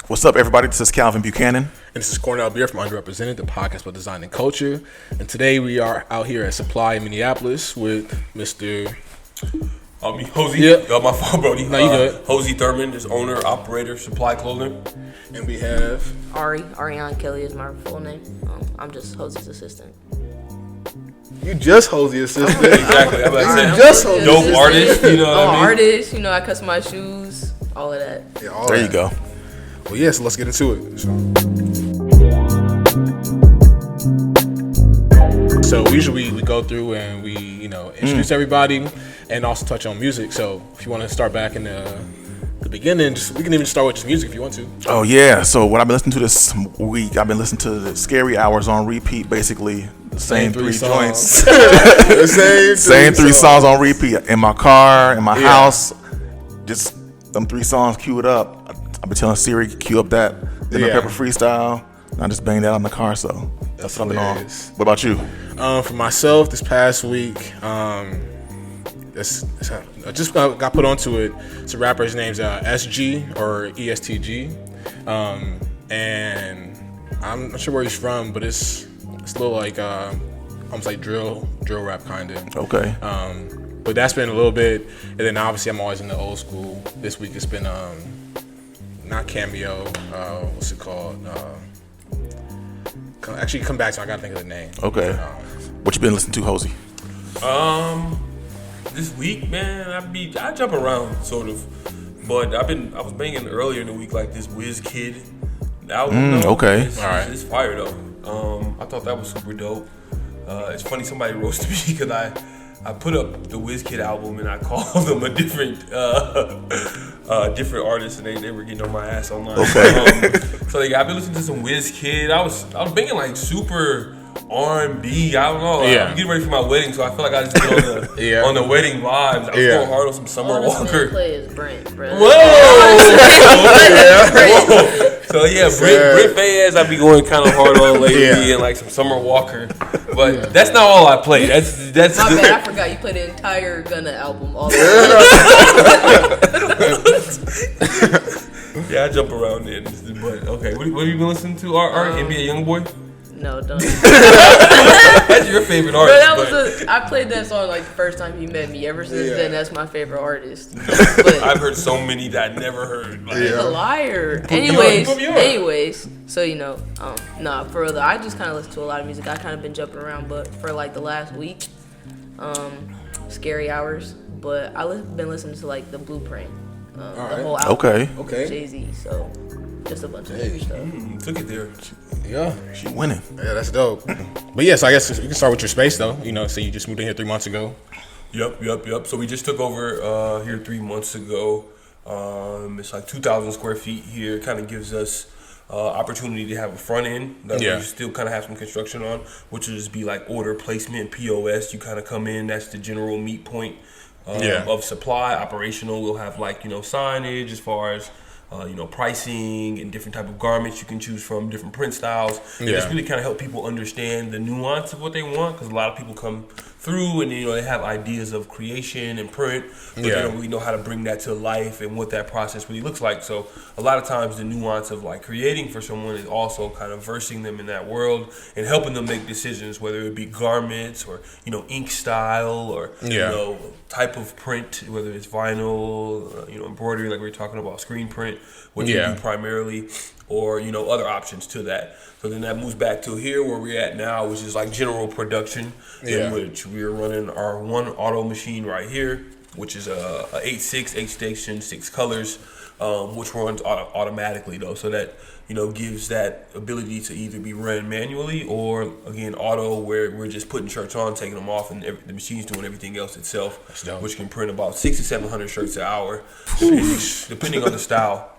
What's up, everybody? This is Calvin Buchanan. And this is Cornell Beer from UnderRepresented, the podcast about design and culture. And today we are out here at Supply in Minneapolis with Mr. Hosie. Yeah. My fault, Brody. No, you good. Hosie Thurmond is owner, operator, Supply Clothing. And we have... Ariyon Kelly is my full name. I'm just Hosie's assistant. You just Hosie assistant. Exactly. I'm like saying, just dope Hosie artist, you know what I mean? Artist, I customize shoes, all of that. Yeah, all There that. you go. Well, yeah, so let's get into it. So usually we go through and we, introduce everybody and also touch on music. So if you want to start back in the beginning, we can even start with just music if you want to. Oh, yeah. So what I've been listening to this week, I've been listening to the Scary Hours on repeat, basically. The same three joints. Same three songs on repeat. In my car, in my house. Just them 3 songs queued up. I've been telling Siri, cue up that Lemon Pepper freestyle. And I just banged that out in the car, so that's what I've been on. What about you? For myself, this past week, I just got put onto it. It's a rapper's name's SG or ESTG, and I'm not sure where he's from, but it's a little like almost like drill rap kind of. Okay. But that's been a little bit, and then obviously I'm always in the old school. This week it's been not Cameo. What's it called? Actually, come back to me. I gotta think of the name. Okay. What you been listening to, Hosie? This week, man, I jump around sort of, but I was banging earlier in the week like this WizKid album. Okay. It's fire though. I thought that was super dope. It's funny somebody roasted me because I put up the WizKid album and I called them a different artist, and they were getting on my ass online. Okay. So I've been listening to some WizKid. I was banging like super R&B. I don't know. I'm getting ready for my wedding, so I feel like I just get on the wedding vibes. I was going hard on some Summer Walker. Play is Brent, bro. Whoa! So Brit Fayez I be going kind of hard on lately, and like some Summer Walker. But that's not all I play. That's My bad, I forgot you played the entire Gunna album all the way. Yeah, I jump around there. But okay, what have you been listening to? Our NBA YoungBoy? No, don't. That's your favorite artist. I played that song like the first time he met me. Ever since then, that's my favorite artist. But I've heard so many that I never heard. He's a liar. Anyways, so for real though, I just kind of listen to a lot of music. I kind of been jumping around, but for like the last week, Scary Hours. But I've been listening to like the Blueprint, the whole album. Okay. Jay-Z. So just a bunch of different stuff. Took it there. Yeah. She winning. Yeah, that's dope. But yeah, so I guess we can start with your space though. So you just moved in here 3 months ago. Yep. So we just took over here 3 months ago. It's like 2,000 square feet here. Kind of gives us opportunity to have a front end that we still kind of have some construction on, which will just be like order placement, POS. You kind of come in. That's the general meet point of supply. Operational, we'll have like signage as far as pricing and different type of garments you can choose from, different print styles. And just really kind of help people understand the nuance of what they want, because a lot of people come through and they have ideas of creation and print, but they don't really know how to bring that to life and what that process really looks like. So a lot of times the nuance of like creating for someone is also kind of versing them in that world and helping them make decisions, whether it be garments or ink style or type of print, whether it's vinyl, embroidery like we were talking about, screen print, what you do primarily, or other options to that. So then that moves back to here where we're at now, which is like general production, in which we're running our one auto machine right here, which is a 8.6 8-station, 6 colors, which runs automatically though, so that gives that ability to either be run manually or again auto, where we're just putting shirts on, taking them off, and the machine's doing everything else itself, which can print about 600 to 700 shirts an hour, depending on the style.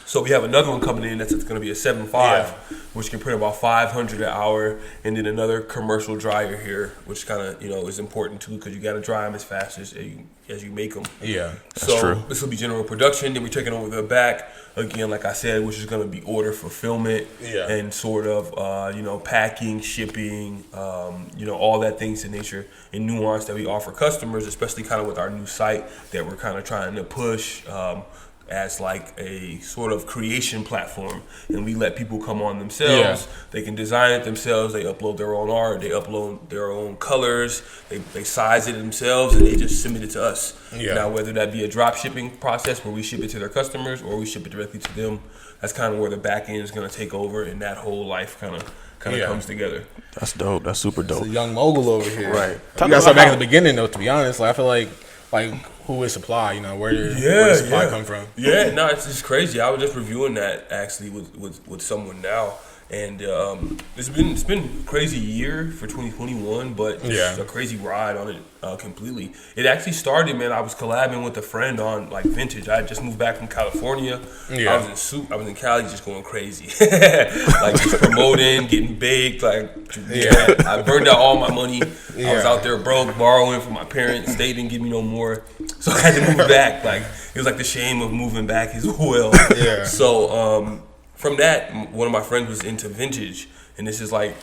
So we have another one coming in that's going to be a 7.5, which can print about 500 an hour, and then another commercial dryer here, which kind of is important too, because you got to dry them as fast as you make them. Yeah, that's so true. This will be general production. Then we're taking over the back again, like I said, which is going to be order fulfillment and sort of packing, shipping, all that things in nature and nuance that we offer customers, especially kind of with our new site that we're kind of trying to push. as like a sort of creation platform, and we let people come on themselves. They can design it themselves. They upload their own art. They upload their own colors. They size it themselves, and they just submit it to us. Now, whether that be a drop shipping process where we ship it to their customers or we ship it directly to them, that's kind of where the back end is going to take over, and that whole life kind of comes together. That's dope. That's super dope. It's a young mogul over here. Right. You gotta start back at the beginning though, to be honest. Like, I feel like who is supply? You know, where does supply come from? Yeah, no, it's just crazy. I was just reviewing that actually with someone now. And it's been a crazy year for 2021, but it's a crazy ride on it completely. It actually started, man. I was collabing with a friend on like vintage. I had just moved back from California. I was in Cali, just going crazy, like just promoting, getting baked. Like, I burned out all my money. I was out there broke, borrowing from my parents. They didn't give me no more, so I had to move back. Like, it was like the shame of moving back as well. So. From that, one of my friends was into vintage, and this is like,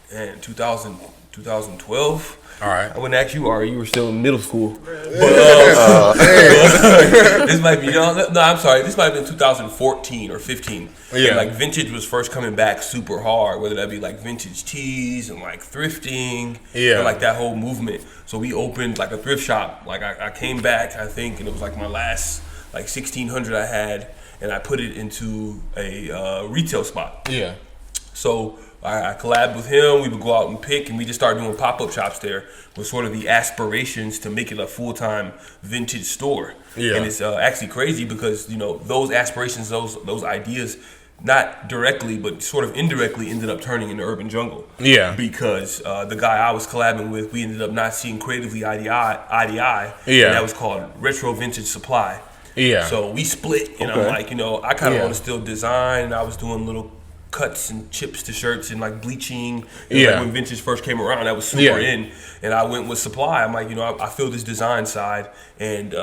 2012. All right. I wouldn't ask you, Ari. You were still in middle school. But this might be, I'm sorry. This might have been 2014 or 15. And like vintage was first coming back super hard, whether that be like vintage tees and like thrifting, and like that whole movement. So we opened like a thrift shop. Like I came back, I think, and it was like my last like 1,600 I had. And I put it into a retail spot. So I collabed with him. We would go out and pick, and we just started doing pop-up shops there with sort of the aspirations to make it a full-time vintage store. And it's actually crazy because, those aspirations, those ideas, not directly but sort of indirectly ended up turning into Urban Jungle. Because the guy I was collabing with, we ended up not seeing creatively eye to eye. And that was called Retro Vintage Supply. So we split, and I'm like, I kind of want to still design, and I was doing little cuts and chips to shirts and like bleaching. Like when vintage first came around, that was super in, and I went with supply. I'm like, I feel this design side, and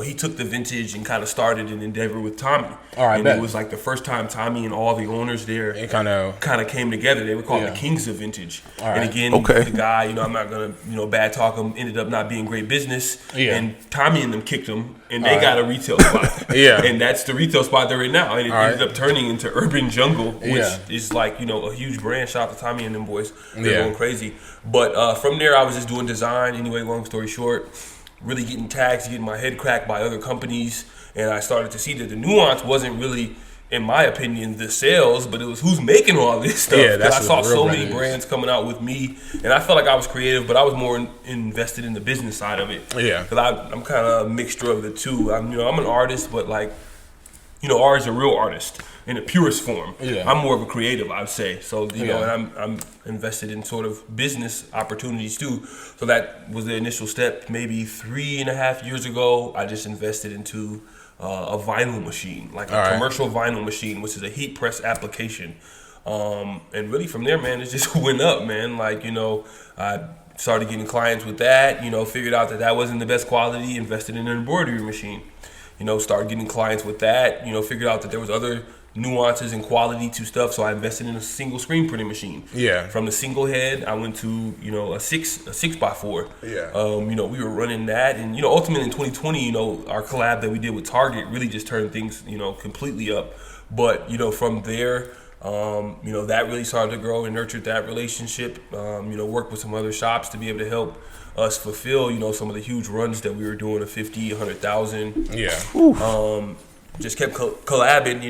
he took the vintage and kind of started an endeavor with Tommy. And it was like the first time Tommy and all the owners there kind of came together. They were called the Kings of Vintage. And again, the guy, I'm not gonna bad talk him, ended up not being great business, and Tommy and them kicked him, and they got a retail spot. And that's the retail spot they're in now, and it ended up turning into Urban Jungle, which is like a huge brand. Shout out to Tommy and them boys. They're going crazy. But from there, I was just doing design. Anyway, long story short, really getting tags, getting my head cracked by other companies, and I started to see that the nuance wasn't really, in my opinion, the sales, but it was who's making all this stuff. Because I saw so many brands coming out with me, and I felt like I was creative, but I was more invested in the business side of it. Because I'm kind of a mixture of the two. I'm an artist, but like, Ari's a real artist in the purest form. I'm more of a creative, I'd say. So, and I'm invested in sort of business opportunities too. So that was the initial step. Maybe 3.5 years ago, I just invested into a vinyl machine, like a commercial vinyl machine, which is a heat press application. And really from there, man, it just went up, man. Like, I started getting clients with that, figured out that wasn't the best quality, invested in an embroidery machine. Started getting clients with that, figured out that there was other nuances and quality to stuff, so I invested in a single screen printing machine. From the single head, I went to, a 6x4. We were running that, and, ultimately in 2020, our collab that we did with Target really just turned things, completely up. But, from there, that really started to grow and nurtured that relationship, worked with some other shops to be able to help us fulfill, some of the huge runs that we were doing of 50, 100,000. Just kept collabing,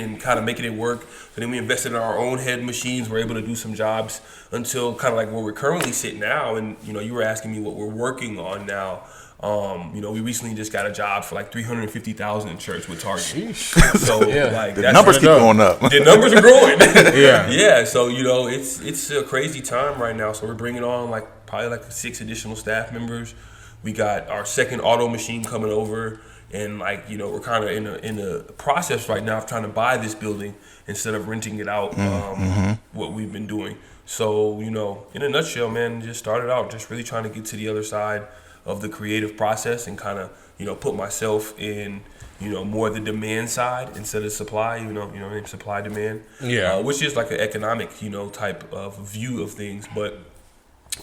and kind of making it work. So then we invested in our own head machines. We're able to do some jobs until kind of like where we're currently sitting now. And, you were asking me what we're working on now. We recently just got a job for like $350,000 in shirts with Target. So like the numbers keep going up. The numbers are growing. So it's a crazy time right now. So we're bringing on probably 6 additional staff members. We got our second auto machine coming over, and we're kind of in a process right now of trying to buy this building instead of renting it out. What we've been doing. So in a nutshell, man, just started out just really trying to get to the other side of the creative process and kind of put myself in more the demand side instead of supply, supply demand, which is like an economic type of view of things. But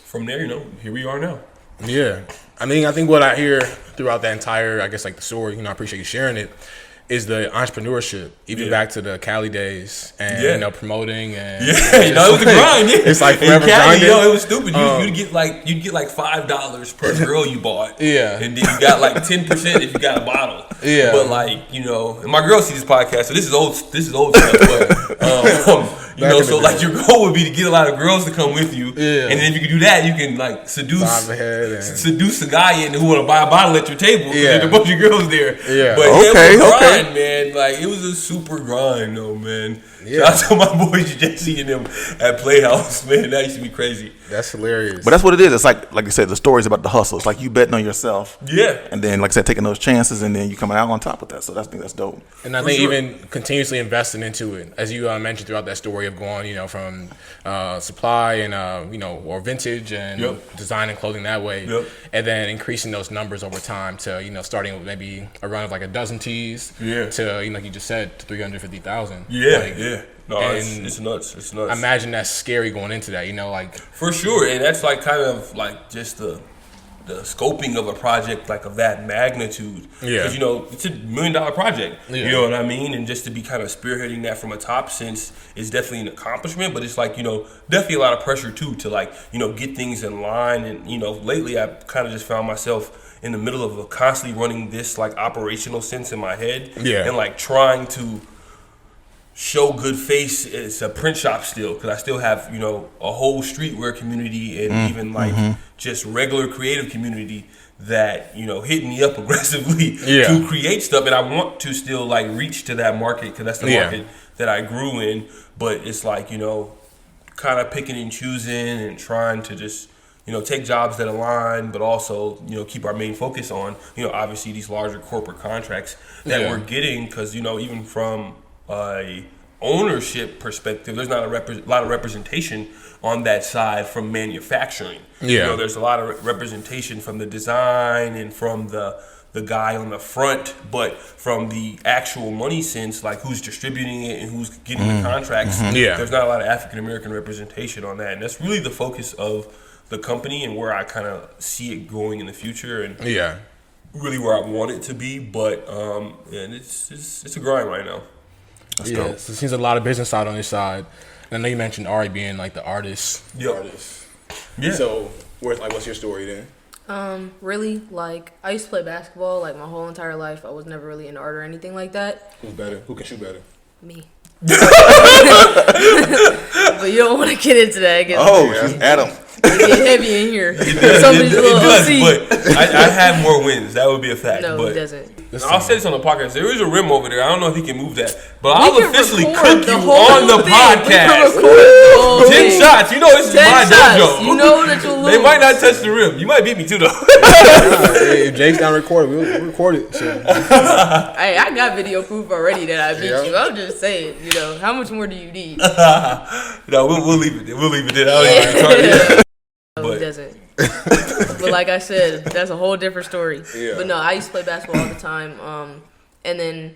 from there, here we are now. I think what I hear throughout that entire, I guess, like the story, I appreciate you sharing it, is the entrepreneurship, even back to the Cali days, and you know, promoting and it was a grind. Yeah. It's like forever Cali, grinding. it was stupid. You'd get like $5 per girl you bought. Yeah, and then you got like 10% if you got a bottle. Yeah, but like, you know, and my girl sees this podcast, so this is old stuff. But you know, so like your goal would be to get a lot of girls to come with you, and then if you can do that, you can like seduce a guy in who want to buy a bottle at your table because there's a bunch of girls there. Yeah, but it was a grind, man. Like, it was a super grind, though, man. Yeah. Shout out to my boys Jesse and them at Playhouse, man. That used to be crazy. That's hilarious. But that's what it is. It's like you said, the story's about the hustle. It's like you betting on yourself. Yeah. And then, like I said, taking those chances, and then you coming out on top of that. So I think that's dope. And I think even continuously investing into it, as you mentioned throughout that story of going, you know, from supply and you know, or vintage and design and clothing that way, and then increasing those numbers over time to, you know, starting with maybe a run of like a dozen tees to, you know, like you just said, 350,000. No, it's nuts. It's nuts. I imagine that's scary going into that, you know, like. For sure, and that's like kind of like just the scoping of a project like of that magnitude. Yeah. Because, you know, it's $1 million project. Yeah. You know what I mean? And just to be kind of spearheading that from a top sense is definitely an accomplishment, but it's like, you know, definitely a lot of pressure too to like, you know, get things in line. And, you know, lately I kind of just found myself in the middle of constantly running this like operational sense in my head. Yeah. And like trying to show good face. It's a print shop still, because I still have, you know, a whole streetwear community and even like just regular creative community that, you know, hit me up aggressively to create stuff, and I want to still like reach to that market because that's the market that I grew in. But it's like, you know, kind of picking and choosing and trying to just, you know, take jobs that align, but also, you know, keep our main focus on, you know, obviously these larger corporate contracts that we're getting, because, you know, even from a ownership perspective, there's not a lot of representation on that side from manufacturing. You know, there's a lot of representation from the design and from the guy on the front, but from the actual money sense, like who's distributing it and who's getting the contracts, there's not a lot of African American representation on that, and that's really the focus of the company and where I kind of see it going in the future, and really where I want it to be. But and it's a grind right now. So it seems a lot of business out on this side. And I know you mentioned Ari being like the artist. Yeah. So what's your story then? Really, like, I used to play basketball like my whole entire life. I was never really into art or anything like that. Who's better? Who can shoot better? Me. But you don't want to get into that. She's Adam. It get heavy in here. It does, but I have more wins. That would be a fact. No, but he doesn't. I'll say this on the podcast. There is a rim over there. I don't know if he can move that, but I'll officially cook you on the podcast. 10 shots. You know this is my dojo. You know that you'll lose. They might not touch the rim. You might beat me too, though. If Jake's not recorded, we'll record it. So. Hey, I got video proof already that I beat you. I'm just saying, you know, how much more do you need? No, we'll leave it. We'll leave it there. No, he doesn't. But like I said, that's a whole different story. But no, I used to play basketball all the time. And then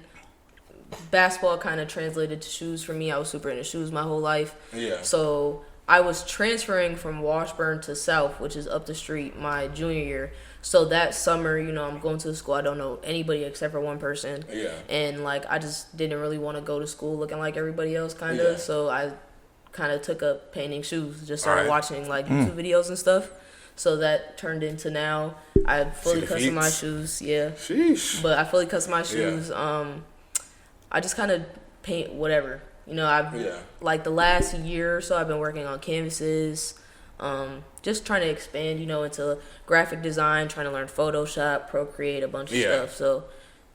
basketball kind of translated to shoes for me. I was super into shoes my whole life. So I was transferring from Washburn to South, which is up the street, my junior year. So that summer, you know, I'm going to the school. I don't know anybody except for one person. And like, I just didn't really want to go to school looking like everybody else, kind of. So I kind of took up painting shoes, just started watching like YouTube videos and stuff. So that turned into now I fully customize shoes. Sheesh. But I fully customize shoes. I just kind of paint whatever. You know, I've like the last year or so I've been working on canvases, just trying to expand, you know, into graphic design, trying to learn Photoshop, Procreate, a bunch of stuff. So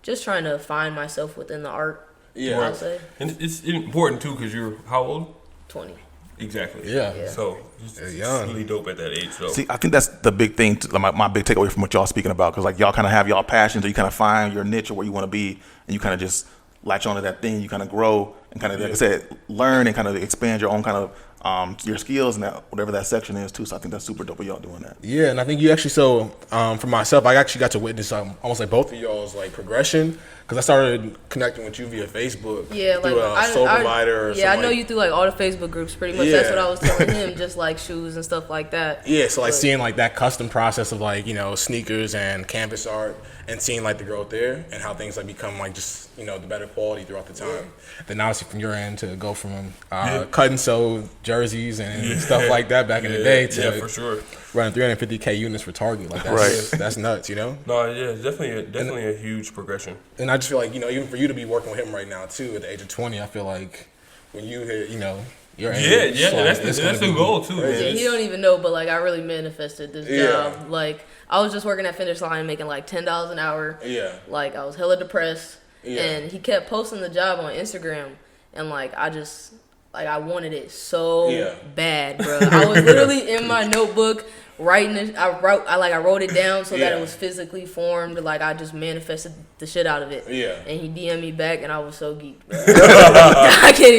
just trying to find myself within the art. I'll say. And it's important too, because you're how old? 20. Exactly. Yeah. So it's really dope at that age. So see, I think that's the big thing. My big takeaway from what y'all speaking about, because like y'all kind of have y'all passions, or you kind of find your niche or where you want to be, and you kind of just latch onto that thing. You kind of grow and kind of, like I said, learn and kind of expand your own kind of your skills and that whatever that section is too. So I think that's super dope of y'all doing that. Yeah, and I think you actually for myself, I actually got to witness almost like both of y'all's like progression. Because I started connecting with you via Facebook. Yeah, through a sole provider. Yeah, I know you through like all the Facebook groups. Pretty much, that's what I was telling him. Just like shoes and stuff like that. Yeah, so like seeing like that custom process of like sneakers and canvas art, and seeing like the growth there and how things like become like just the better quality throughout the time. Then obviously from your end to go from cut and sew jerseys and stuff like that back in the day to for sure running 350K units for Target, like that's nuts, No, yeah, definitely a huge progression. And I just feel like even for you to be working with him right now too at the age of 20, I feel like when you hit your age, that's the goal too. Yeah, he don't even know, but like I really manifested this job. Like I was just working at Finish Line making like $10 an hour. Yeah. Like I was hella depressed. Yeah. And he kept posting the job on Instagram, and like I wanted it so bad, bro. I was literally in my notebook writing it. I wrote it down so that it was physically formed. Like I just manifested the shit out of it. Yeah. And he DM'd me back, and I was so geeked, bro. I can't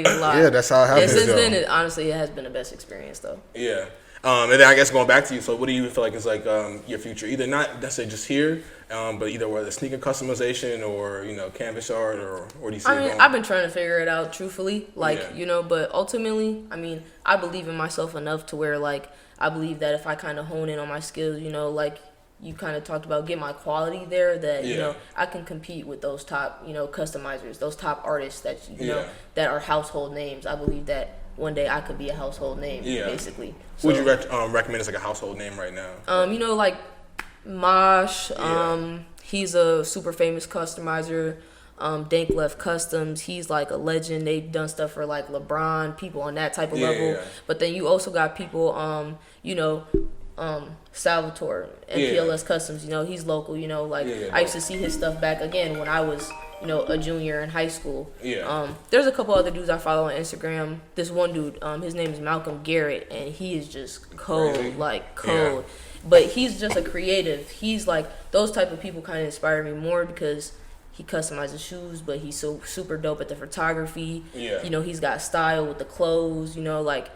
even lie. Yeah, that's how it happens. And since then, it has been the best experience though. Yeah. And then I guess going back to you, so what do you feel like is like your future? Either not necessarily just here, but either whether sneaker customization or canvas art, or do you see? I've been trying to figure it out, truthfully, but ultimately, I believe in myself enough to where like I believe that if I kind of hone in on my skills, like you kind of talked about, get my quality there, that I can compete with those top customizers, those top artists that that are household names. I believe that one day I could be a household name, basically. So, would you recommend as like a household name right now? Like Mosh, he's a super famous customizer. Dank Left Customs, he's like a legend. They've done stuff for like LeBron, people on that type of level. But then you also got people, Salvatore, Mpls Customs, he's local, I used to see his stuff back again when I was a junior in high school. There's a couple other dudes I follow on Instagram. This one dude, his name is Malcolm Garrett, and he is just cold, but he's just a creative. He's like, those type of people kind of inspire me more because he customizes shoes, but he's so super dope at the photography. He's got style with the clothes, like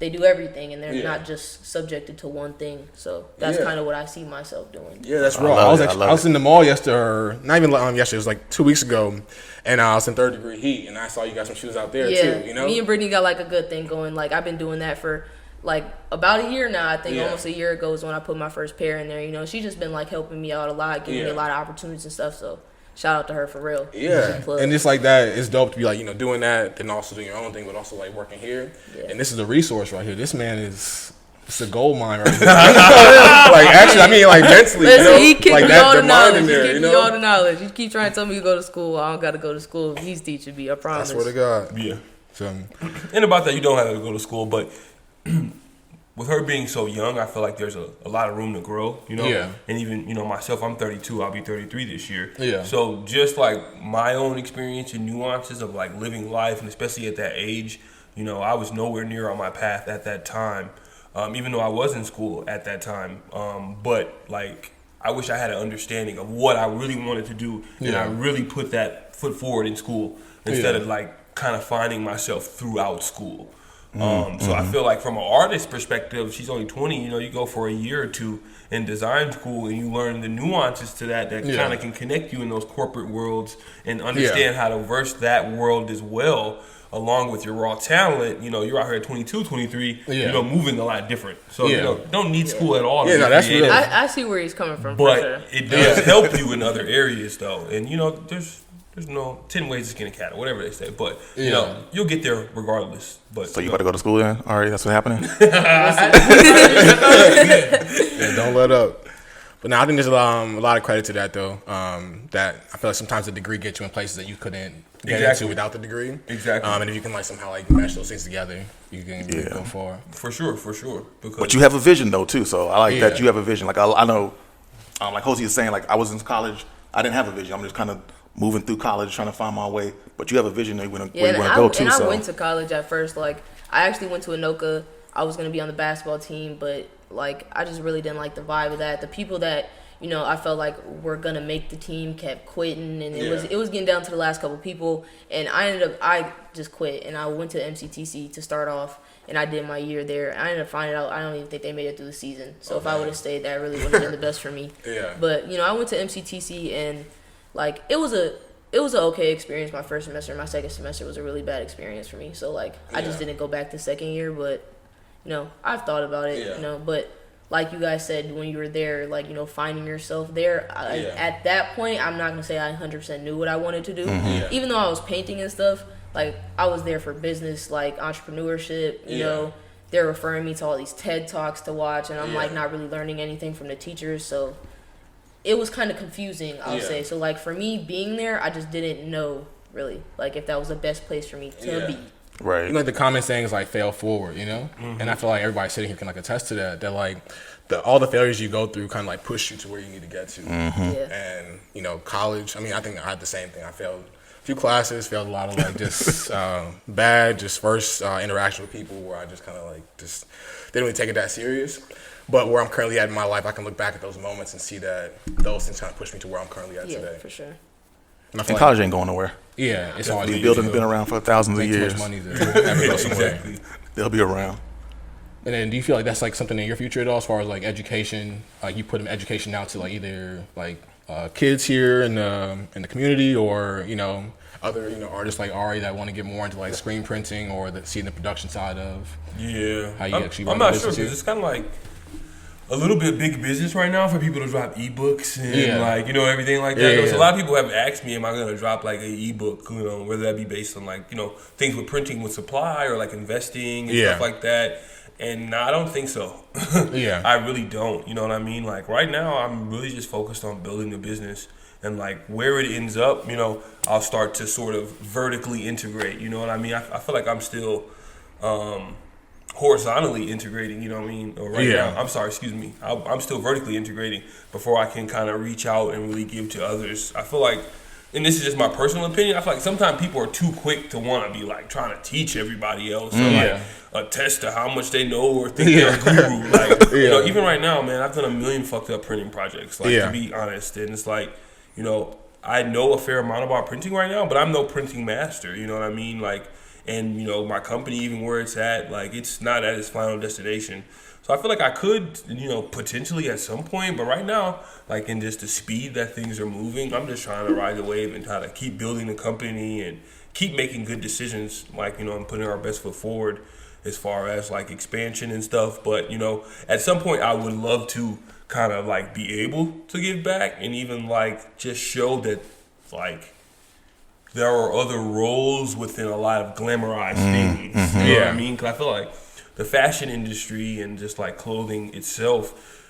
they do everything, and they're not just subjected to one thing. So that's kind of what I see myself doing. Yeah, that's raw. I was in the mall yesterday, or not even yesterday. It was like 2 weeks ago, and I was in 3rd Degree Heat, and I saw you got some shoes out there too. Me and Brittany got like a good thing going. Like I've been doing that for like about a year now. I think almost a year ago is when I put my first pair in there. She's just been like helping me out a lot, giving me a lot of opportunities and stuff. So shout out to her for real. Yeah, and just like that, it's dope to be like doing that, then also doing your own thing, but also like working here. And this is a resource right here. This man it's a gold mine right here. Like actually, like mentally. Listen, he kicked me all the knowledge. He kicked me all the knowledge. You keep trying to tell me to go to school. I don't got to go to school. He's teaching me. I promise. I swear to God. Yeah. And about that, you don't have to go to school, but with her being so young, I feel like there's a lot of room to grow, Yeah. And even, myself, I'm 32, I'll be 33 this year. Yeah. So just like my own experience and nuances of like living life, and especially at that age, I was nowhere near on my path at that time, even though I was in school at that time. But like, I wish I had an understanding of what I really wanted to do, and I really put that foot forward in school instead of like kind of finding myself throughout school. So I feel like from an artist perspective, she's only 20, you go for a year or two in design school and you learn the nuances to that kind of can connect you in those corporate worlds and understand how to verse that world as well, along with your raw talent. You're out here at 22, 23, moving a lot different. So, don't need school at all. That's real. I see where he's coming from. But for sure. It does help you in other areas though. And, there's no 10 ways to skin a cat or whatever they say, but you'll get there regardless. But so you about to go to school then? All right, that's what happening. Don't let up. But now I think there's a lot of credit to that though. That I feel like sometimes the degree gets you in places that you couldn't get into without the degree. Exactly. And if you can somehow mesh those things together, you can go far. For sure. But you have a vision though too, so I like that you have a vision. Like I know, like Hosie is saying, like I was in college, I didn't have a vision. I'm just kind of moving through college, trying to find my way. But you have a vision where you want to go to. And I went to college at first. Like, I actually went to Anoka. I was going to be on the basketball team, but, like, I just really didn't like the vibe of that. The people that, I felt like were going to make the team kept quitting, and it was getting down to the last couple people. And I just quit, and I went to MCTC to start off, and I did my year there. I ended up finding out I don't even think they made it through the season. So if I would have stayed, that really would have been the best for me. Yeah. But, I went to MCTC, and like it was an okay experience my first semester. My second semester was a really bad experience for me. So like I just didn't go back the second year, but you know, I've thought about it, you know, but like you guys said when you were there, like, you know, finding yourself there, at that point, I'm not going to say I 100% knew what I wanted to do. Even though I was painting and stuff, like I was there for business, like entrepreneurship, you know, they're referring me to all these TED Talks to watch, and I'm like not really learning anything from the teachers, so it was kind of confusing, I'll say. So like for me being there, I just didn't know really like if that was the best place for me to be. Right. You know, like the common saying is like fail forward, you know? And I feel like everybody sitting here can like attest to that. That like all the failures you go through kind of like push you to where you need to get to. And, you know, college, I mean, I think I had the same thing. I failed a few classes, failed a lot of like just bad, just first interaction with people where I just kind of like just didn't really take it that serious. But where I'm currently at in my life, I can look back at those moments and see that those things kind of push me to where I'm currently at today. Yeah, for sure. And college ain't going nowhere. Yeah, it's always The building's been around for thousands of years. Too much money to ever go somewhere. They'll be around. And then do you feel like that's like something in your future at all, as far as like education? Like you put education out to like either like kids here in the community, or you know other artists like Ari that want to get more into like screen printing or see the production side of how you actually run I'm not the sure business because it's kind of like a little bit big business right now for people to drop ebooks and like everything like that. So a lot of people have asked me, am I going to drop like an ebook, whether that be based on like things with printing with supply or like investing and stuff like that. And I don't think so. I really don't. You know what I mean? Like right now, I'm really just focused on building the business, and like where it ends up, I'll start to sort of vertically integrate. You know what I mean? I feel like I'm still horizontally integrating. You know what I mean? Or now, I'm sorry, excuse me. I'm still vertically integrating before I can kind of reach out and really give to others. I feel like, and this is just my personal opinion, I feel like sometimes people are too quick to want to be like trying to teach everybody else or like attest to how much they know or think they're a guru. Like, even right now, man, I've done a million fucked up printing projects, like to be honest. And it's like, I know a fair amount about printing right now, but I'm no printing master, you know what I mean? Like, and my company, even where it's at, like it's not at its final destination. So I feel like I could, potentially at some point, but right now, like in just the speed that things are moving, I'm just trying to ride the wave and try to keep building the company and keep making good decisions, like, and putting our best foot forward as far as like expansion and stuff. But, at some point I would love to kind of like be able to give back and even like just show that like there are other roles within a lot of glamorized things. You know what I mean? Because I feel like the fashion industry and just like clothing itself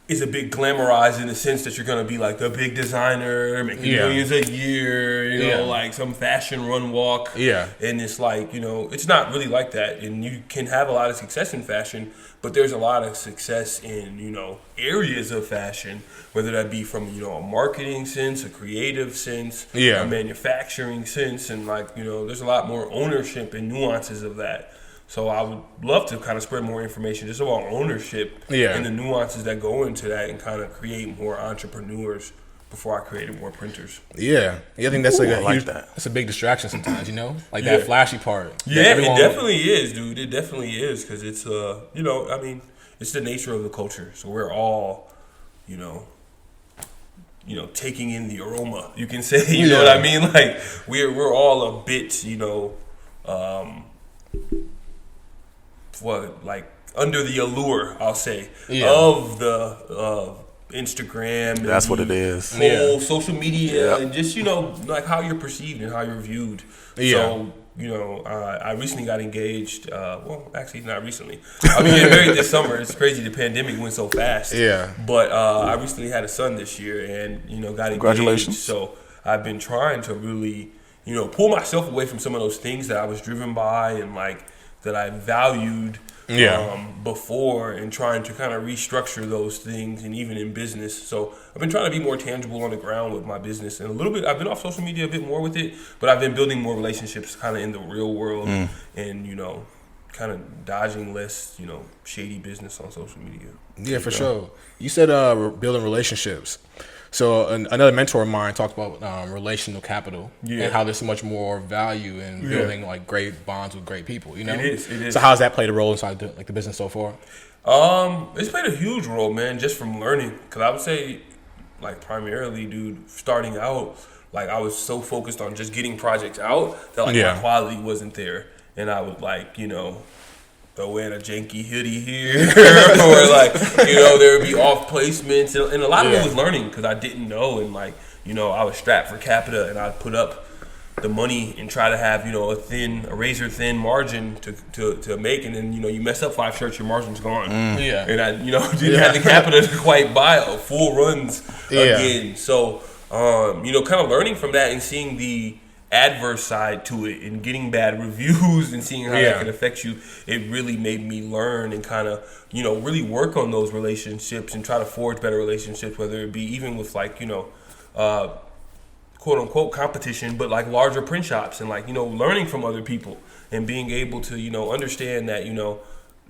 is a bit glamorized in the sense that you're going to be like the big designer making millions a year, like some fashion run walk. And it's like, it's not really like that. And you can have a lot of success in fashion, but there's a lot of success in, areas of fashion, whether that be from, a marketing sense, a creative sense, a manufacturing sense. And like, there's a lot more ownership and nuances of that. So I would love to kind of spread more information just about ownership and the nuances that go into that and kind of create more entrepreneurs before I created more printers. I think that's like that's a big distraction sometimes, like that flashy part. It definitely is, dude. It definitely is because it's, I mean, it's the nature of the culture. So we're all, taking in the aroma, you can say, you know what I mean? Like we're all a bit, like under the allure, I'll say, of the Instagram. That's what it is. Whole social media and just like how you're perceived and how you're viewed. So I recently got engaged. Well, actually not recently. I mean, getting married this summer. It's crazy. The pandemic went so fast. But I recently had a son this year, and got engaged. Congratulations. So I've been trying to really pull myself away from some of those things that I was driven by and like that I valued before, and trying to kind of restructure those things, and even in business. So I've been trying to be more tangible on the ground with my business, and a little bit I've been off social media a bit more with it, but I've been building more relationships kind of in the real world and kind of dodging less shady business on social media. For sure. You said building relationships. So another mentor of mine talked about relational capital and how there's so much more value in building like great bonds with great people. It is. So how's that played a role inside the business so far? It's played a huge role, man, just from learning. Because I would say like primarily, dude, starting out, like I was so focused on just getting projects out that like my quality wasn't there, and I would like, you know, throw in a janky hoodie here, or like, you know, there would be off placements, and a lot of it was learning because I didn't know, and like, you know, I was strapped for capita, and I'd put up the money and try to have, you know, a razor thin margin to make, and then, you know, you mess up 5 shirts, your margin's gone. And I, you know, didn't have the capita to quite buy full runs again. So, you know, kind of learning from that and seeing the adverse side to it and getting bad reviews and seeing how that can affect you, it really made me learn and kind of, you know, really work on those relationships and try to forge better relationships, whether it be even with like, you know, quote unquote competition, but like larger print shops, and like, you know, learning from other people and being able to, you know, understand that, you know,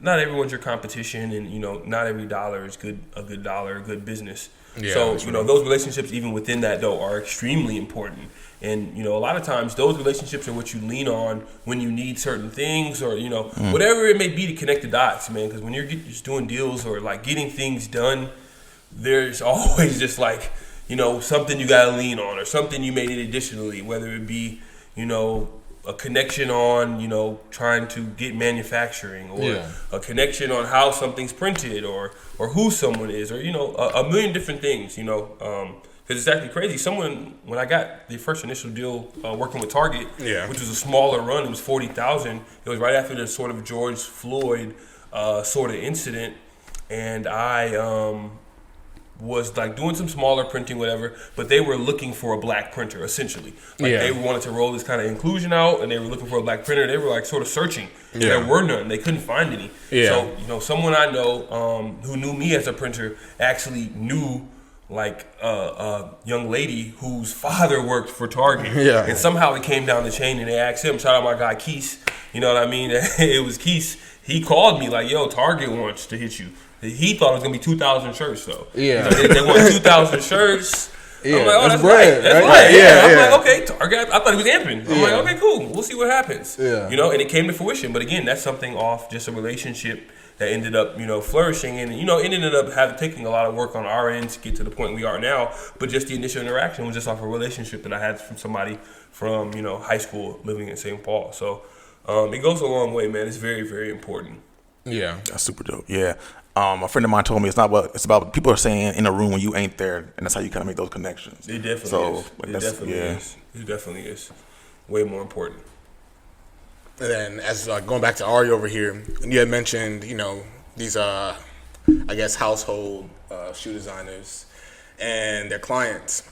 not everyone's your competition, and, you know, not every dollar is a good dollar, a good business. So, you know, those relationships even within that though are extremely important. And, you know, a lot of times those relationships are what you lean on when you need certain things, or, you know, whatever it may be to connect the dots, man. Because when you're just doing deals or like getting things done, there's always just like, you know, something you got to lean on, or something you may need additionally, whether it be, you know, a connection on, you know, trying to get manufacturing, or a connection on how something's printed, or who someone is, or, you know, a million different things, you know, because it's actually crazy. When I got the first initial deal working with Target, which was a smaller run, it was $40,000. It was right after the sort of George Floyd sort of incident, and I was like doing some smaller printing, whatever, but they were looking for a black printer, essentially. Like they wanted to roll this kind of inclusion out, and they were looking for a black printer. They were like sort of searching. There were none. They couldn't find any. So, you know, someone I know who knew me as a printer actually knew like a young lady whose father worked for Target. And somehow it came down the chain, and they asked him, shout out my guy Keith, you know what I mean? It was Keith. He called me like, yo, Target wants to hit you. He thought it was gonna be 2,000 shirts though. They want 2,000 shirts. I'm like, oh, that's bread, right. That's right. I'm like, okay, Target. I thought he was amping. I'm like, okay, cool. We'll see what happens. You know, and it came to fruition. But again, that's something off just a relationship that ended up, you know, flourishing, and, you know, it ended up taking a lot of work on our end to get to the point we are now. But just the initial interaction was just off a relationship that I had from somebody from, you know, high school living in St. Paul. So it goes a long way, man. It's very, very important. That's super dope. A friend of mine told me it's about people are saying in a room when you ain't there, and that's how you kind of make those connections. It definitely is. It definitely is. Way more important. And then, as going back to Ari over here, you had mentioned, you know, these I guess household shoe designers and their clients.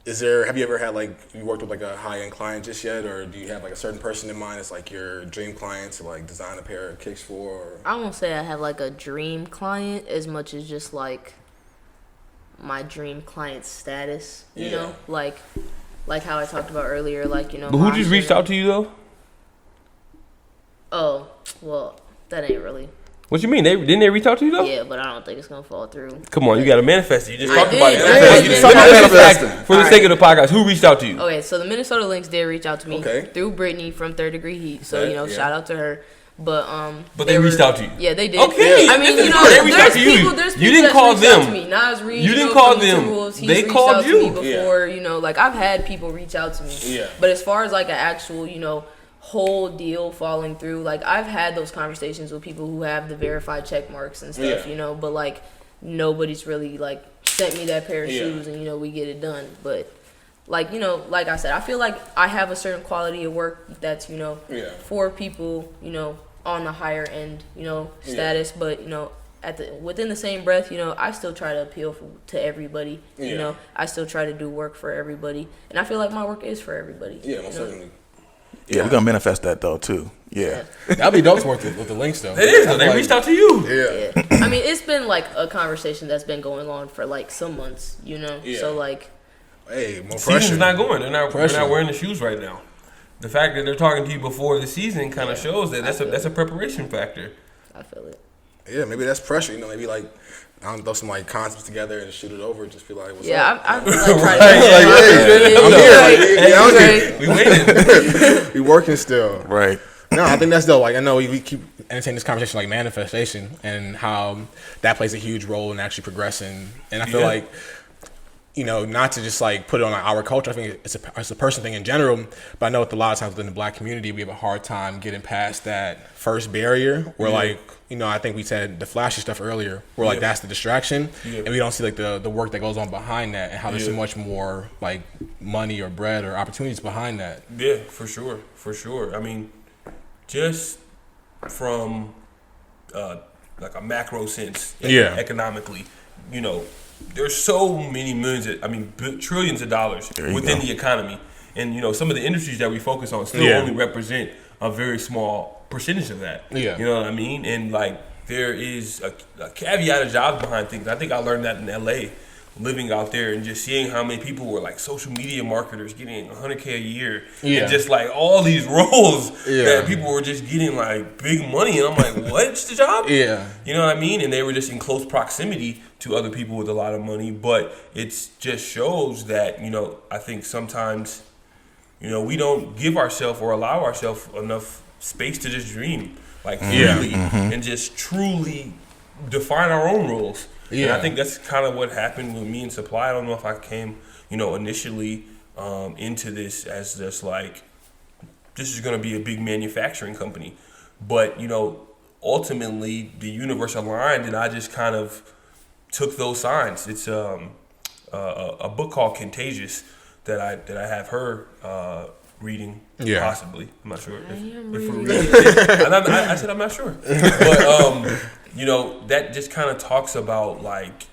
Have you ever had you worked with like a high-end client just yet, or do you have like a certain person in mind as like your dream client to like design a pair of kicks for? Or? I won't say I have like a dream client as much as just like my dream client status, you know, like how I talked about earlier, like, you know. But who just reached out to you though? Oh, well, that ain't really. What you mean? Didn't they reach out to you though? Yeah, but I don't think it's gonna fall through. Come on, you gotta manifest it. You just talked about it. You just talked about manifesting. For the sake of the podcast, who reached out to you? Okay, so the Minnesota Lynx did reach out to me through Brittany from Third Degree Heat. So, you know, shout out to her. But they reached out to you. Yeah, they did. Okay. I mean, you know, there's people you didn't call them. Out to me. Nas Reed, you didn't call them. They called you before. You know, like I've had people reach out to me. Yeah. But as far as like an actual, you know, whole deal falling through, like I've had those conversations with people who have the verified check marks and stuff, you know, but like nobody's really like sent me that pair of shoes, and, you know, we get it done. But like, you know, like I said, I feel like I have a certain quality of work that's, you know, for people, you know, on the higher end, you know, status, but, you know, within the same breath, you know, I still try to appeal to everybody. You know, I still try to do work for everybody, and I feel like my work is for everybody. Yeah, most certainly. Yeah, we're gonna manifest that though too. That'd be dope to work with the links though. It is. They reached out to you. I mean, it's been like a conversation that's been going on for like some months, you know. So like, hey, more pressure. Season's not going. They're not wearing the shoes right now. The fact that they're talking to you before the season kind of shows that that's a preparation factor. I feel it. Yeah, maybe that's pressure. You know, maybe like I don't throw some like concepts together and shoot it over. Just be like, what's up? I'm here. We waiting. We working still. Right. No, I think that's dope. Like I know we keep entertaining this conversation like manifestation and how that plays a huge role in actually progressing. And I feel like not to just like put it on our culture. I think it's a person thing in general. But I know with a lot of times within the Black community, we have a hard time getting past that first barrier where like, I think we said the flashy stuff earlier, where like that's the distraction, and we don't see like the work that goes on behind that, and how there's so much more like money or bread or opportunities behind that. Yeah, for sure. I mean, just from like a macro sense, economically, there's so many trillions of dollars within the economy. And, some of the industries that we focus on still only represent a very small percentage of that. Yeah. You know what I mean? And, like, there is a caveat of jobs behind things. I think I learned that in L.A., living out there and just seeing how many people were, like, social media marketers getting $100K a year. Yeah. And just, like, all these roles that people were just getting, like, big money. And I'm like, what's the job? Yeah. You know what I mean? And they were just in close proximity to other people with a lot of money. But it just shows that, I think sometimes, we don't give ourselves or allow ourselves enough space to just dream, like, freely and just truly define our own roles. Yeah. And I think that's kind of what happened with me and Supply. I don't know if I came, initially into this as just like, this is going to be a big manufacturing company. But, ultimately the universe aligned and I just kind of took those signs. It's a book called Contagious that I have her reading, possibly. I'm not sure if we're reading it. I said I'm not sure. But, that just kind of talks about, like,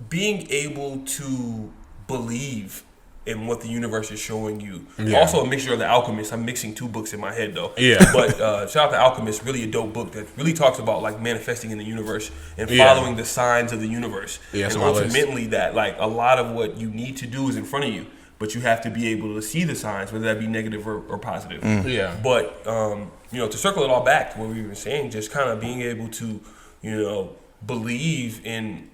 being able to believe in what the universe is showing you. Yeah. Also a mixture of The Alchemist. I'm mixing two books in my head, though. Yeah. But shout out to Alchemist, really a dope book that really talks about, like, manifesting in the universe and following the signs of the universe. Yeah, and ultimately that, like, a lot of what you need to do is in front of you, but you have to be able to see the signs, whether that be negative or positive. Yeah. But, to circle it all back to what we were saying, just kind of being able to, believe in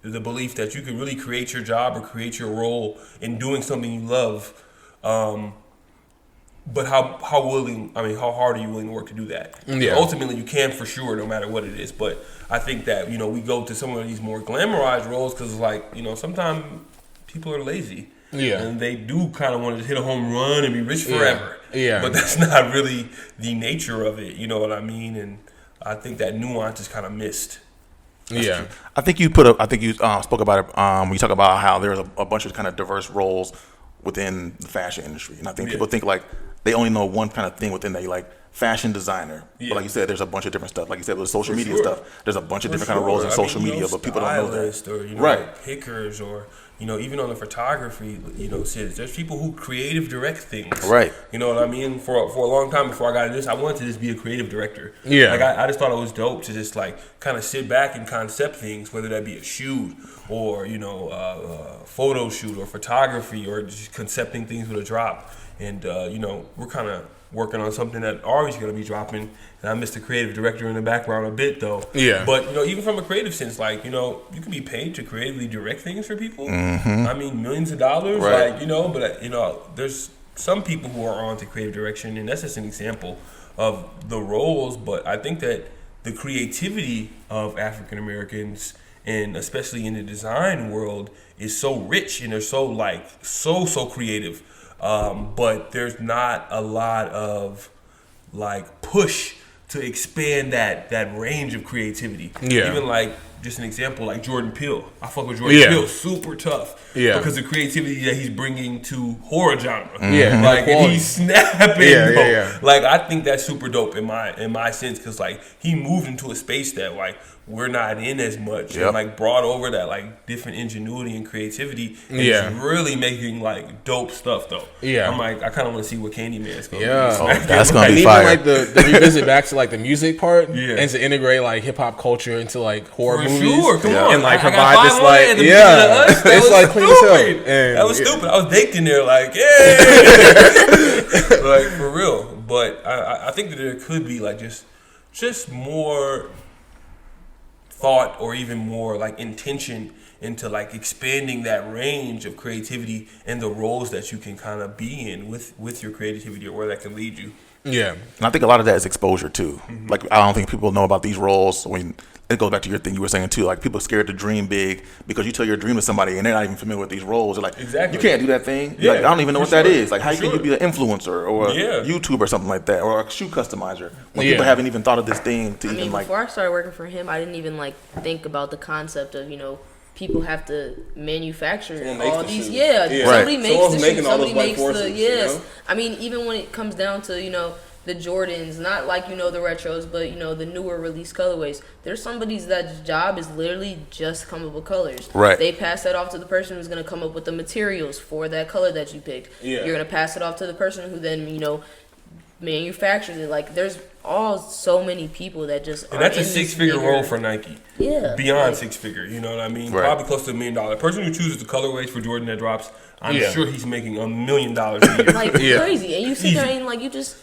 the belief that you can really create your job or create your role in doing something you love. But how hard are you willing to work to do that? Yeah. Ultimately, you can for sure, no matter what it is. But I think that, we go to some of these more glamorized roles because, like, sometimes people are lazy. Yeah. And they do kind of want to just hit a home run and be rich forever. Yeah. But that's not really the nature of it. You know what I mean? And I think that nuance is kind of missed. That's true. I think you spoke about it when you talk about how there's a bunch of kind of diverse roles within the fashion industry. And I think people think like they only know one kind of thing within that, like fashion designer. Yeah. But like you said, there's a bunch of different stuff. Like you said, with social media stuff, there's a bunch of different kind of roles in social media, but people don't know that. Or, right. Pickers or, even on the photography, there's people who creative direct things. Right. You know what I mean? For a long time before I got into this, I wanted to just be a creative director. Yeah. Like I just thought it was dope to just like kind of sit back and concept things, whether that be a shoot or, a photo shoot or photography or just concepting things with a drop. And, we're kind of working on something that Ari's going to be dropping, and I missed the creative director in the background a bit, though. Yeah. But, even from a creative sense, like, you can be paid to creatively direct things for people. Mm-hmm. I mean, millions of dollars, right. Like, but, there's some people who are on to creative direction, and that's just an example of the roles, but I think that the creativity of African Americans, and especially in the design world, is so rich, and they're so creative. But there's not a lot of like push to expand that range of creativity. Yeah. Even like just an example, like Jordan Peele. I fuck with Jordan Peele, super tough. Yeah. Because the creativity that he's bringing to horror genre. Yeah. Like and he's snapping. Yeah. Like I think that's super dope in my sense, because like he moved into a space that like we're not in as much, and like brought over that like different ingenuity and creativity, and he's really making like dope stuff though. Yeah, I'm like I kind of want to see what Candyman's gonna be. That's gonna be fire. Even like the revisit back to like the music part, and to integrate like hip hop culture into like horror movies. Sure, come on, and like provide this like it's like clean as hell. That was stupid. I was baked in there like like for real. But I think that there could be like just more thought or even more like intention into like expanding that range of creativity and the roles that you can kind of be in with your creativity, or where that can lead you. Yeah. And I think a lot of that is exposure too. Like, I don't think people know about these roles. When it goes back to your thing you were saying too, like, people are scared to dream big because you tell your dream to somebody and they're not even familiar with these roles. They're like, exactly, you can't do that thing. Yeah, like, I don't even know what that is. Like, how can you be an influencer or a Yeah. YouTuber or something like that, or a shoe customizer when people haven't even thought of this thing to even like. Before I started working for him, I didn't even like think about the concept of, you know, people have to manufacture all these. Somebody makes the shoes, somebody makes the you know? I mean, even when it comes down to, you know, the Jordans, not like, you know, the retros, but, you know, the newer release colorways. There's somebody's that job is literally just come up with colors. Right. They pass that off to the person who's going to come up with the materials for that color that you picked. Yeah. You're going to pass it off to the person who then, you know, manufactures it. Like, there's so many people that just and that's a six-figure role for Nike. Yeah. Beyond six-figure, you know what I mean? Right. Probably close to $1 million. The person who chooses the colorways for Jordan that drops, I'm sure he's making $1 million a year. Like, crazy. And you sit there and, like, you just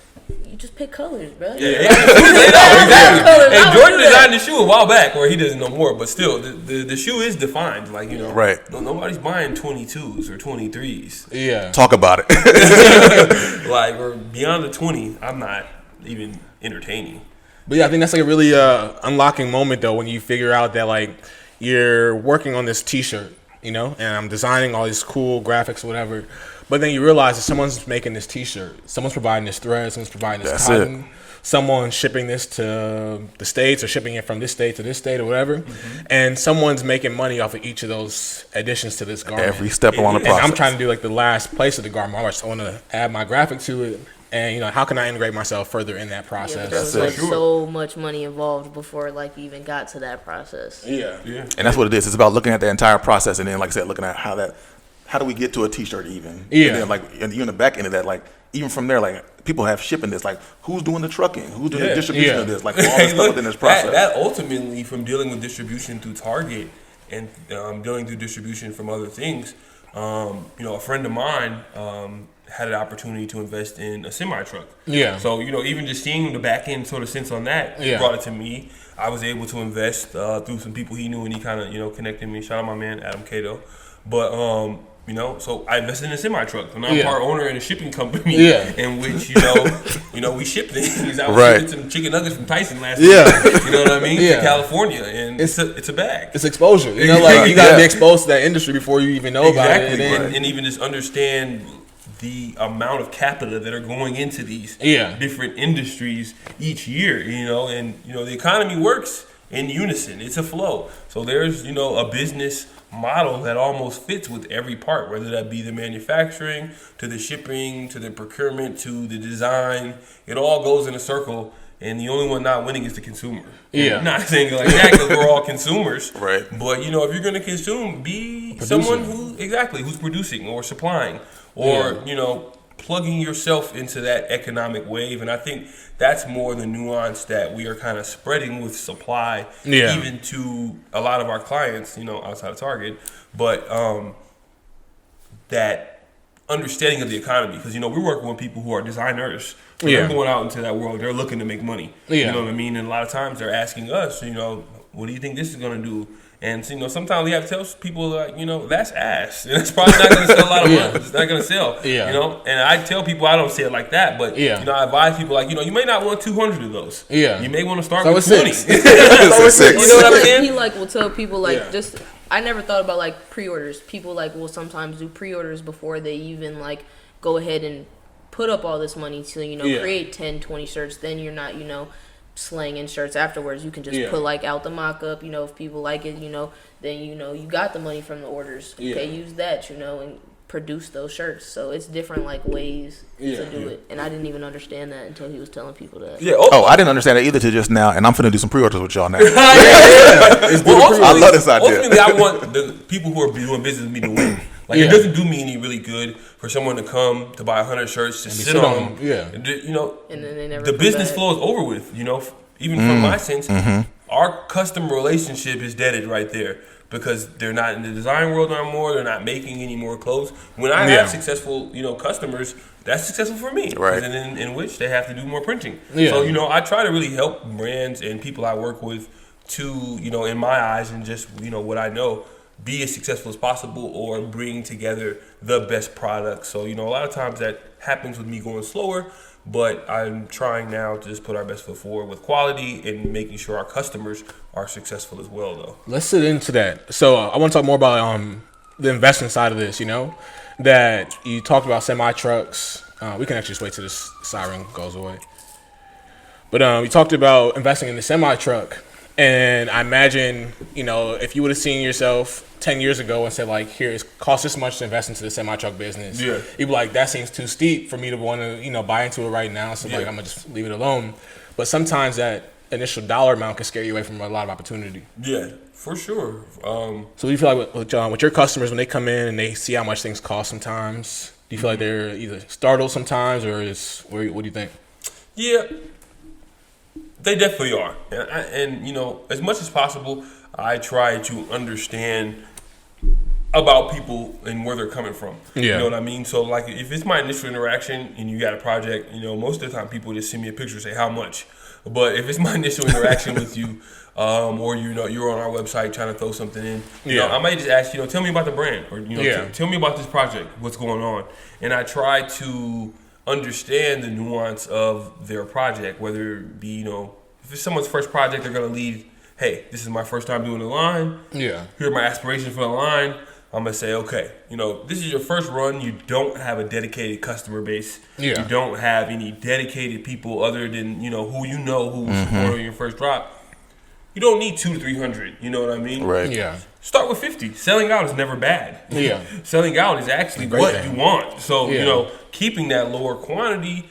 pick colors, bro. Yeah, exactly. And Jordan designed the shoe a while back, or he doesn't know more, but still, the shoe is defined. Like, you know, right. Nobody's buying 22s or 23s. Yeah. Talk about it. Like, or beyond the 20, I'm not even entertaining. But yeah, I think that's like a really unlocking moment though, when you figure out that like you're working on this T-shirt, you know, and I'm designing all these cool graphics or whatever. But then you realize that someone's making this T-shirt, someone's providing this thread, someone's providing this cotton, someone's shipping this to the States or shipping it from this state to this state or whatever, and someone's making money off of each of those additions to this garment. Every step along the process. And I'm trying to do like the last place of the garment. I want to add my graphic to it, and you know, how can I integrate myself further in that process? There's like so much money involved before like you even got to that process. Yeah. And that's what it is. It's about looking at the entire process, and then, like I said, looking at how do we get to a T-shirt even? Yeah. And then, like, and even the back end of that, like, even from there, like, people have shipping this. Like, who's doing the trucking? Who's doing the distribution of this? Like, all this stuff within this process. That ultimately, from dealing with distribution through Target and dealing through distribution from other things, you know, a friend of mine had an opportunity to invest in a semi-truck. Yeah. So, you know, even just seeing the back end sort of sense on that, he brought it to me. I was able to invest through some people he knew, and he kind of, you know, connected me. Shout out my man, Adam Cato. But, you know, so I invested in a semi-truck. And I'm part owner in a shipping company in which, you know, we ship things. I was shipping some chicken nuggets from Tyson last week. You know what I mean? To California. And it's a bag. It's exposure. You know, like, you got to be exposed to that industry before you even know about it. And even just understand the amount of capital that are going into these different industries each year, you know. And, you know, the economy works in unison. It's a flow. So there's, you know, a business model that almost fits with every part, whether that be the manufacturing, to the shipping, to the procurement, to the design. It all goes in a circle, and the only one not winning is the consumer. I'm not saying it like that because we're all consumers. Right. But, you know, if you're going to consume, be someone who's producing or supplying or, you know, plugging yourself into that economic wave. And I think that's more the nuance that we are kind of spreading with supply, even to a lot of our clients, you know, outside of Target. But that understanding of the economy, because, you know, we're working with people who are designers. So they're going out into that world. They're looking to make money. You know what I mean? And a lot of times they're asking us, you know, what do you think this is going to do? And, you know, sometimes we have to tell people, like, you know, that's ass. And it's probably not going to sell a lot of money. It's not going to sell. You know? And I tell people, I don't say it like that. But, you know, I advise people, like, you know, you may not want 200 of those. You may want to start with 20. So you know what I'm saying? He, like, will tell people, like, just... I never thought about, like, pre-orders. People, like, will sometimes do pre-orders before they even, like, go ahead and put up all this money to, you know, create 10, 20 shirts. Then you're not, you know, slanging shirts afterwards. You can just put, like, out the mock-up, you know, if people like it, you know, then, you know, you got the money from the orders. Okay, use that, you know, and produce those shirts. So it's different, like, ways to do it. And I didn't even understand that until he was telling people that. I didn't understand it either till just now, and I'm finna do some pre-orders with y'all now. Well, I love this idea. Ultimately, I want the people who are doing business with me to win. Like, it doesn't do me any really good for someone to come to buy 100 shirts, to sit on them. You know, And then they never the business back. flow is over with, you know. Even from my sense, our customer relationship is deaded right there because they're not in the design world anymore. They're not making any more clothes. When I have successful, you know, customers, that's successful for me. Right. And in which they have to do more printing. So, you know, I try to really help brands and people I work with to, you know, in my eyes and just, you know, what I know, be as successful as possible or bring together the best product. So, a lot of times that happens with me going slower, but I'm trying now to just put our best foot forward with quality and making sure our customers are successful as well, though. Let's sit into that. So I want to talk more about the investment side of this, that you talked about semi-trucks. We can actually just wait till this siren goes away. But you talked about investing in the semi-truck. And I imagine, if you would have seen yourself 10 years ago and said, like, here, it costs this much to invest into the semi-truck business, you'd be like, that seems too steep for me to want to, buy into it right now. So, like, I'm going to just leave it alone. But sometimes that initial dollar amount can scare you away from a lot of opportunity. Yeah, for sure. So do you feel like with your customers, when they come in and they see how much things cost sometimes, do you feel like they're either startled sometimes or what do you think? Yeah. They definitely are. And as much as possible, I try to understand about people and where they're coming from. Yeah. You know what I mean? So, like, if it's my initial interaction and you got a project, most of the time people just send me a picture and say, how much? But if it's my initial interaction with you, or, you're on our website trying to throw something in, I might just ask, tell me about the brand or, tell me about this project, what's going on. And I try to understand the nuance of their project, whether it be, if it's someone's first project, they're going to lead, hey, this is my first time doing the line. Yeah. Here are my aspirations for the line. I'm going to say, okay, this is your first run. You don't have a dedicated customer base. Yeah. You don't have any dedicated people other than, who who will support on your first drop. You don't need 200 to 300. You know what I mean? Right. Yeah. Start with 50. Selling out is never bad. Yeah. Selling out is actually what you want. So, keeping that lower quantity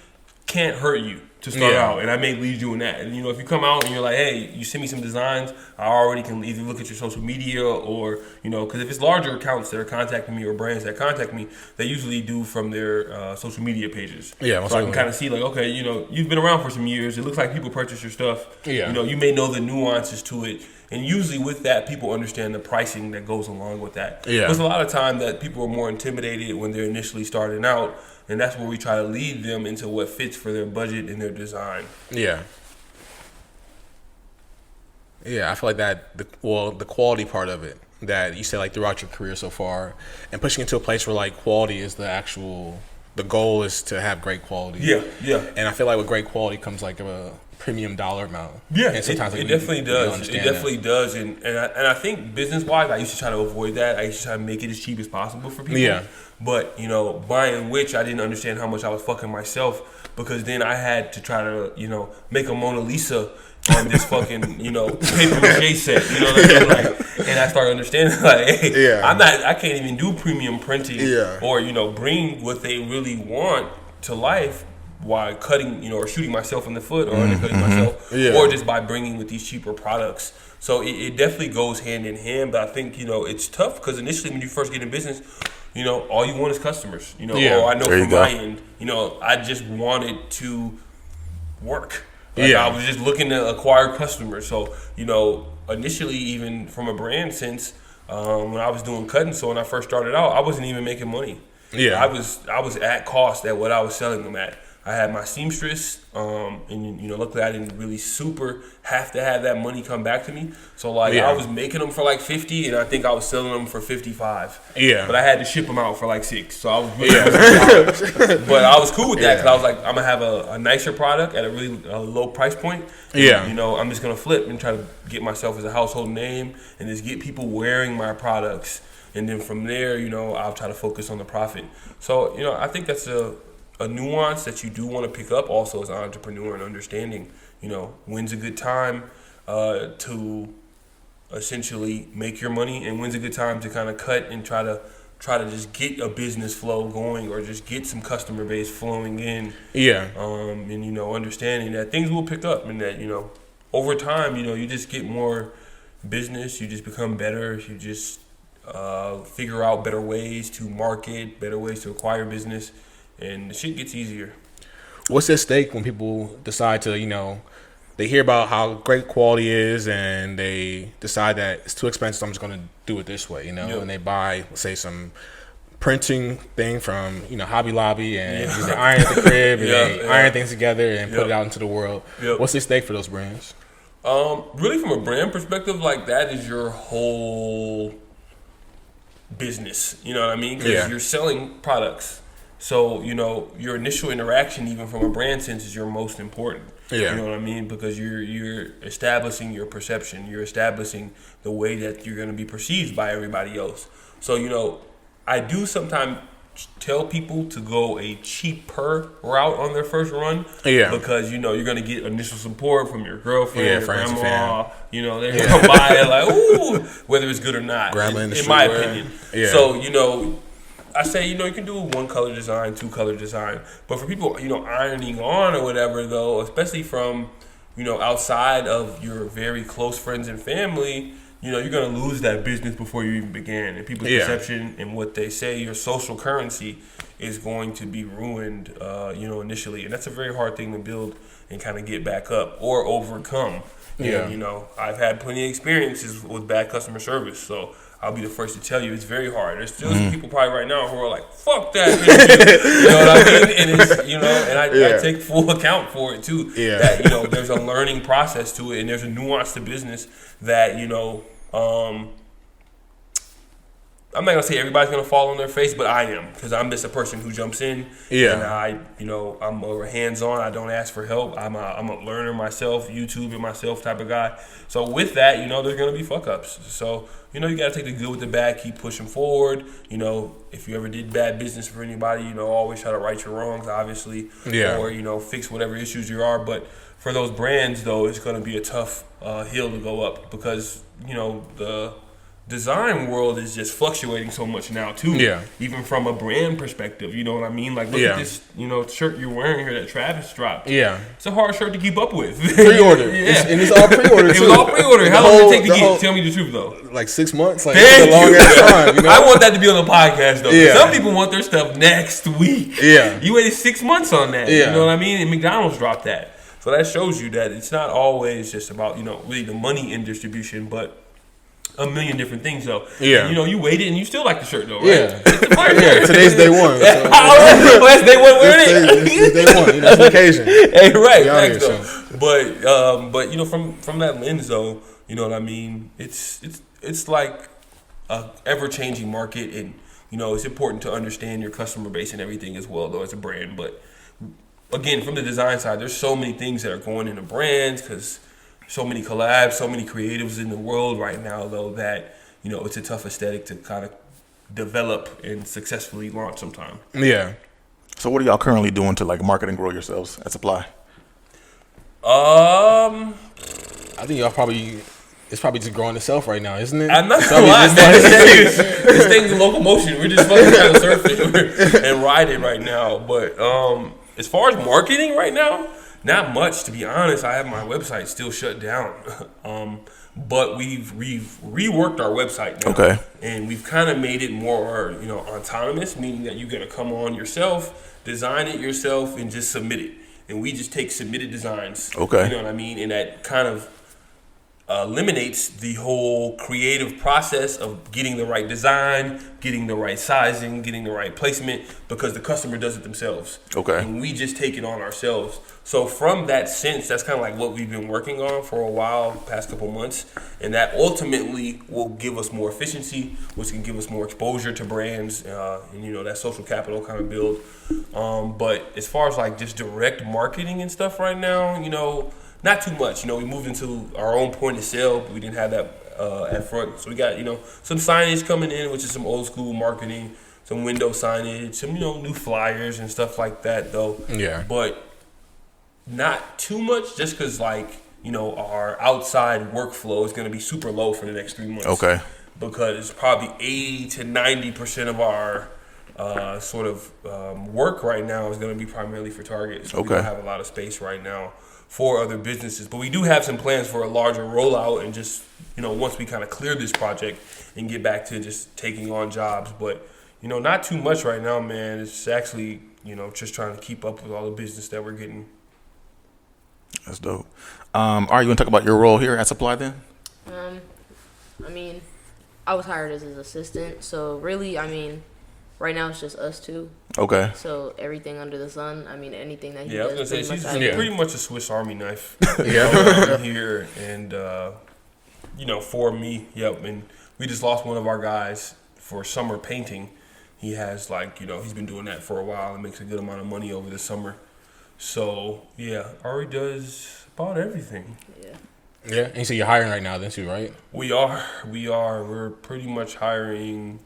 can't hurt you to start out. And I may lead you in that. And, if you come out and you're like, hey, you send me some designs, I already can either look at your social media or, because if it's larger accounts that are contacting me or brands that contact me, they usually do from their social media pages. Yeah. So I can kind of see like, okay, you've been around for some years. It looks like people purchase your stuff. Yeah. You may know the nuances to it. And usually with that, people understand the pricing that goes along with that. Yeah. There's a lot of time that people are more intimidated when they're initially starting out. And that's where we try to lead them into what fits for their budget and their design. Yeah. Yeah, I feel like that, the quality part of it that you say like throughout your career so far and pushing into a place where like quality is the goal is to have great quality. Yeah, yeah. And I feel like with great quality comes like a premium dollar amount. Yeah, and sometimes it definitely does. It definitely does. And I think business-wise, I used to try to avoid that. I used to try to make it as cheap as possible for people. Yeah. But, buying which I didn't understand how much I was fucking myself because then I had to try to, make a Mona Lisa on this fucking, paper mache set. You know what I mean? Like, and I started understanding like, hey, I can't even do premium printing or, bring what they really want to life while cutting, or shooting myself in the foot or undercutting myself or just by bringing with these cheaper products. So it definitely goes hand in hand. But I think, it's tough because initially when you first get in business, all you want is customers. I know from my end, I just wanted to work. I was just looking to acquire customers. So, initially, even from a brand sense, when I was doing cut and sew when I first started out, I wasn't even making money. Yeah, I was at cost at what I was selling them at. I had my seamstress, and luckily I didn't really super have to have that money come back to me. So I was making them for like 50, and I think I was selling them for 55. Yeah, but I had to ship them out for like 6. So I was really but I was cool with that because I was like, I'm gonna have a nicer product at a really low price point. And, I'm just gonna flip and try to get myself as a household name and just get people wearing my products. And then from there, I'll try to focus on the profit. So I think that's a nuance that you do want to pick up also as an entrepreneur and understanding, when's a good time to essentially make your money and when's a good time to kind of cut and try to just get a business flow going or just get some customer base flowing in. Yeah. And, understanding that things will pick up and that, over time, you just get more business, you just become better, you just figure out better ways to market, better ways to acquire business. And the shit gets easier. What's at stake when people decide to, they hear about how great quality is and they decide that it's too expensive, so I'm just going to do it this way, and they buy, let's say, some printing thing from, Hobby Lobby and they iron at the crib and they iron things together and put it out into the world. What's at stake for those brands? Really from a brand perspective, like that is your whole business. You know what I mean? Because you're selling products. So, you know, your initial interaction, even from a brand sense, is your most important. Yeah. You know what I mean? Because you're establishing your perception. You're establishing the way that you're going to be perceived by everybody else. So, you know, I do sometimes tell people to go a cheaper route on their first run. Yeah. Because, you know, you're going to get initial support from your girlfriend, your grandma. You know, they're going to buy it like, ooh, whether it's good or not, in my opinion. Yeah. So, you know, I say, you know, you can do one color design, two color design. But for people, you know, ironing on or whatever, though, especially from, you know, outside of your very close friends and family, you know, you're going to lose that business before you even began. And people's perception and what they say, your social currency is going to be ruined, you know, initially. And that's a very hard thing to build and kind of get back up or overcome. And, you know, I've had plenty of experiences with bad customer service. So I'll be the first to tell you it's very hard. There's still some people probably right now who are like, fuck that. You know what I mean? And it's, you know, and I take full account for it too. Yeah. That, you know, there's a learning process to it and there's a nuance to business that, you know, I'm not gonna say everybody's gonna fall on their face, but I am, because I'm just a person who jumps in. Yeah. And I, you know, I'm more hands-on. I don't ask for help. I'm a learner myself, YouTube it myself type of guy. So with that, you know, there's gonna be fuck ups. So, you know, you gotta take the good with the bad, keep pushing forward. You know, if you ever did bad business for anybody, you know, always try to right your wrongs, obviously. Yeah. Or, you know, fix whatever issues there are. But for those brands, though, it's gonna be a tough hill to go up because, you know, the design world is just fluctuating so much now too. Yeah. Even from a brand perspective, you know what I mean? Like, look at this, you know, shirt you're wearing here that Travis dropped. Yeah. It's a hard shirt to keep up with. Pre-order. And it's all pre-order too. It was all pre-order. How long did it take to get? Tell me the truth though. Like 6 months. Like a long ass time. You know? I want that to be on the podcast though. Yeah. Some people want their stuff next week. Yeah. You waited 6 months on that. Yeah. You know what I mean? And McDonald's dropped that. So that shows you that it's not always just about, you know, really the money in distribution, but a million different things though. Yeah. And, you know, you waited and you still like the shirt though, right? Yeah. It's the fire shirt. Today's day one. So. That's day one wearing it. It's day one. You know, it's vacation. Hey, right. Thanks though. But you know, from that lens though, you know what I mean? It's like a ever changing market, and you know, it's important to understand your customer base and everything as well though as a brand. But again, from the design side, there's so many things that are going into brands because so many collabs, so many creatives in the world right now, though, that, you know, it's a tough aesthetic to kind of develop and successfully launch sometime. Yeah. So what are y'all currently doing to, like, market and grow yourselves at Supply? I think y'all it's probably just growing itself right now, isn't it? I'm not gonna lie, man. This thing's in locomotion. We're just fucking trying to surf it and ride it right now. But as far as marketing right now, not much, to be honest. I have my website still shut down. But we've reworked our website now. Okay. And we've kind of made it more, you know, autonomous, meaning that you're going to come on yourself, design it yourself, and just submit it. And we just take submitted designs. Okay. You know what I mean? And that kind of eliminates the whole creative process of getting the right design, getting the right sizing, getting the right placement, because the customer does it themselves. Okay. And we just take it on ourselves. So from that sense, that's kind of like what we've been working on for a while, past couple months. And that ultimately will give us more efficiency, which can give us more exposure to brands, and, you know, that social capital kind of build. But as far as like just direct marketing and stuff right now, you know, not too much. You know, we moved into our own point of sale, but we didn't have that at front. So we got, you know, some signage coming in, which is some old school marketing, some window signage, some, you know, new flyers and stuff like that, though. Yeah. But not too much, just because, like, you know, our outside workflow is going to be super low for the next 3 months. Okay. Because probably 80 to 90% of our sort of work right now is going to be primarily for Target. So we don't have a lot of space right now for other businesses. But we do have some plans for a larger rollout, and just, you know, once we kind of clear this project and get back to just taking on jobs. But, you know, not too much right now, man. It's actually, you know, just trying to keep up with all the business that we're getting. That's dope. All right, you want to talk about your role here at Supply then? I mean, I was hired as his assistant, so really, I mean, right now it's just us two. Okay. So everything under the sun, I mean, anything that he does. I was gonna say she's pretty much a Swiss Army knife. Here, and you know, for me, and we just lost one of our guys for summer painting. He has like, he's been doing that for a while and makes a good amount of money over the summer. So yeah, Ari does about everything. Yeah, and so you're hiring right now, then too, right? We are. We're pretty much hiring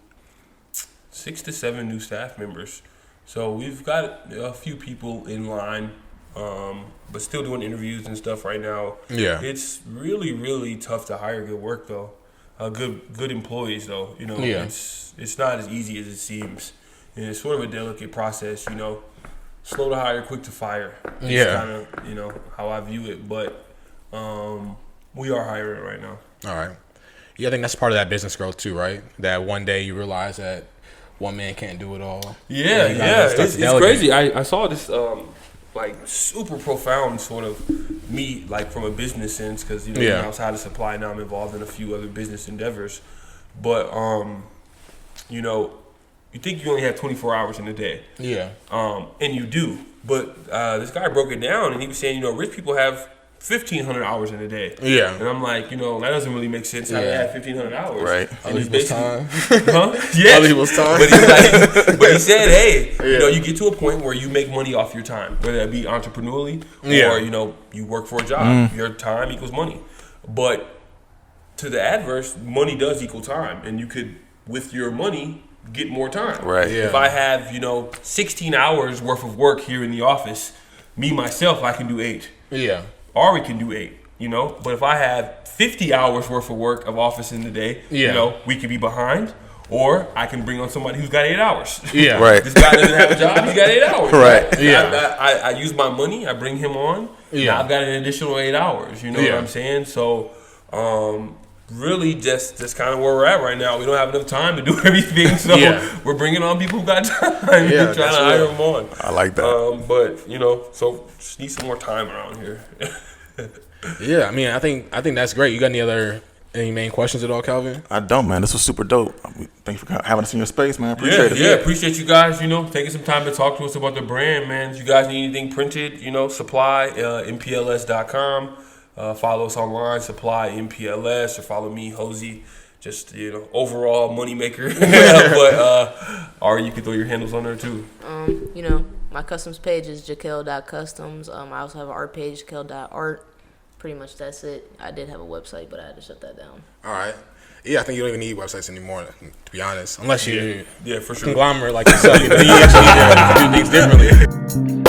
6 to 7 new staff members. So we've got a few people in line, but still doing interviews and stuff right now. Yeah. It's really, really tough to hire good work though. Good employees though. Yeah. It's not as easy as it seems. And it's sort of a delicate process, Slow to hire, quick to fire. It's kind of, how I view it. But we are hiring right now. All right. Yeah, I think that's part of that business growth too, right? That one day you realize that one man can't do it all. Yeah. It's crazy. I saw this super profound sort of me from a business sense because outside of supply now I'm involved in a few other business endeavors. But you think you only have 24 hours in a day. Yeah. And you do. But this guy broke it down and he was saying, rich people have 1,500 hours in a day. Yeah. And I'm like, that doesn't really make sense how they have 1,500 hours. Right. And he's basically time. Yeah. Other people's time. But he said, hey, you get to a point where you make money off your time, whether that be entrepreneurially or, you work for a job. Your time equals money. But to the adverse, money does equal time. And you could, with your money, get more time. Right. Yeah. If I have, 16 hours worth of work here in the office, me, myself, I can do 8. Yeah. Ari can do 8, But if I have 50 hours worth of work of office in the day, we could be behind. Or I can bring on somebody who's got 8 hours. Yeah. Right. This guy doesn't have a job, he's got 8 hours. Right. Yeah. I use my money, I bring him on. Yeah. Now I've got an additional 8 hours. You know what I'm saying? So, really just kind of where we're at right now. We don't have enough time to do everything, so we're bringing on people who got time. We're trying to hire them on. I like that. But so just need some more time around here. Yeah, I think that's great. You got any main questions at all, Calvin? I don't, man. This was super dope. Thank you for having us in your space, man. Appreciate it. Yeah, appreciate you guys, taking some time to talk to us about the brand, man. If you guys need anything printed, supply, mpls.com. Follow us online, Supply MPLS, or follow me, Hosie, just, overall moneymaker. But, Ari, you can throw your handles on there too. My customs page is jaquel.customs. I also have an art page, jaquel.art. Pretty much that's it. I did have a website, but I had to shut that down. All right. Yeah, I think you don't even need websites anymore, to be honest. Unless you for sure. Conglomerate like yourself. You actually need to do things differently.